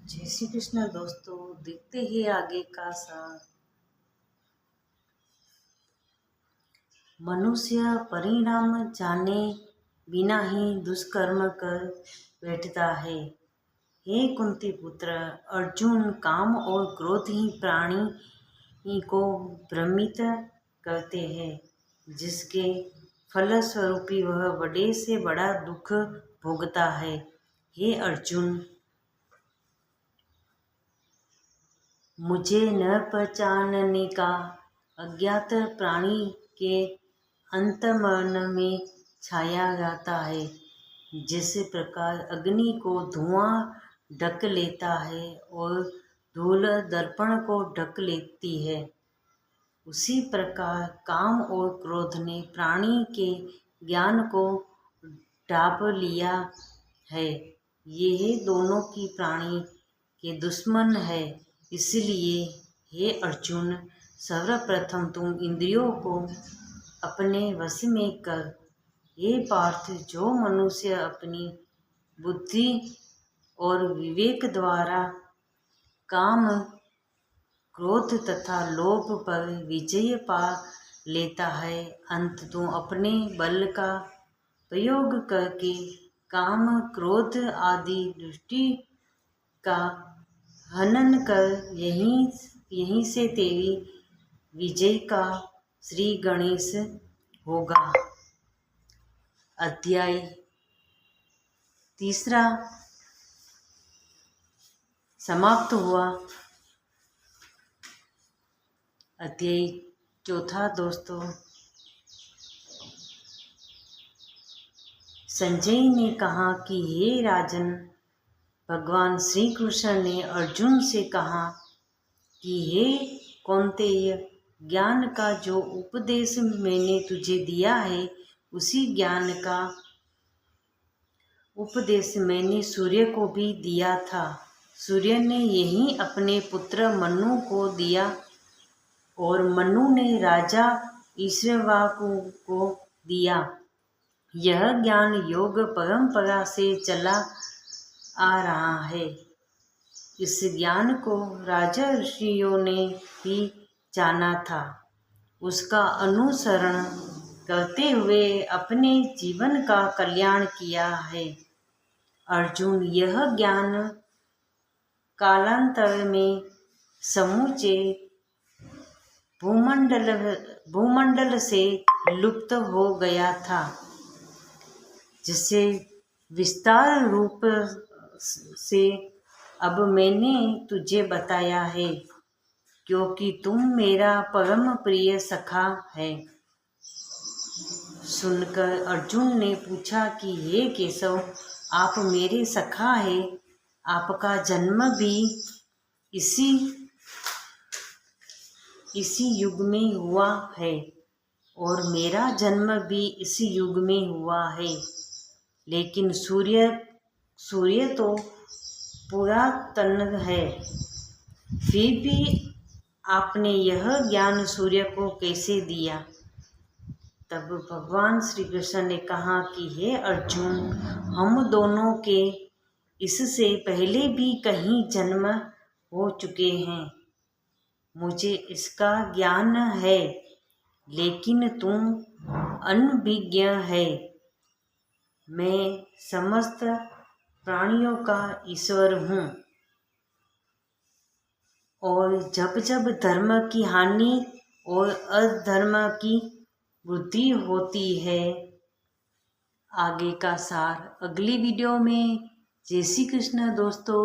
जय श्री कृष्ण दोस्तों, देखते हैं आगे का सार। मनुष्य परिणाम जाने बिना ही दुष्कर्म कर बैठता है। हे कुंती पुत्र अर्जुन, काम और क्रोध ही प्राणी को भ्रमित करते हैं, जिसके फलस्वरूपी वह बड़े से बड़ा दुख भोगता है। हे अर्जुन, मुझे न पहचानने का अज्ञात प्राणी के अंतर्मन में छाया जाता है। जिस प्रकार अग्नि को धुआं ढक लेता है और धूल दर्पण को ढक लेती है, उसी प्रकार काम और क्रोध ने प्राणी के ज्ञान को ढांप लिया है। ये दोनों की प्राणी के दुश्मन है। इसलिए हे अर्जुन, सर्वप्रथम तुम इंद्रियों को अपने वश में कर। हे पार्थ, जो मनुष्य अपनी बुद्धि और विवेक द्वारा काम, क्रोध तथा लोभ पर विजय पा लेता है, अंततः अपने बल का प्रयोग करके काम, क्रोध आदि दृष्टि का हनन कर यहीं से तेरी विजय का श्री गणेश होगा। अध्याय 3 समाप्त हुआ। अध्याय 4 दोस्तों। संजय ने कहा कि हे राजन, भगवान श्री कृष्ण ने अर्जुन से कहा कि हे कौन्तेय, ज्ञान का जो उपदेश मैंने तुझे दिया है, उसी ज्ञान का उपदेश मैंने सूर्य को भी दिया था। सूर्य ने यही अपने पुत्र मनु को दिया और मनु ने राजा ईक्ष्वाकु को दिया। यह ज्ञान योग परंपरा से चला आ रहा है। इस ज्ञान को राजा ऋषियों ने भी जाना था। उसका अनुसरण करते हुए अपने जीवन का कल्याण किया है। अर्जुन, यह ज्ञान कालांतर में समूचे भूमंडल से लुप्त हो गया था, जिसे विस्तार रूप से अब मैंने तुझे बताया है, क्योंकि तुम मेरा परम प्रिय सखा है। सुनकर अर्जुन ने पूछा कि हे केशव, आप मेरे सखा हैं, आपका जन्म भी इसी युग में हुआ है और मेरा जन्म भी इसी युग में हुआ है, लेकिन सूर्य तो पुरातन है। फिर भी आपने यह ज्ञान सूर्य को कैसे दिया? तब भगवान श्री कृष्ण ने कहा कि हे अर्जुन, हम दोनों के इससे पहले भी कहीं जन्म हो चुके हैं। मुझे इसका ज्ञान है, लेकिन तुम अनभिज्ञ है। मैं समस्त प्राणियों का ईश्वर हूँ और जब जब धर्म की हानि और अधर्म की वृद्धि होती है। आगे का सार अगली वीडियो में। जय श्री कृष्ण दोस्तों।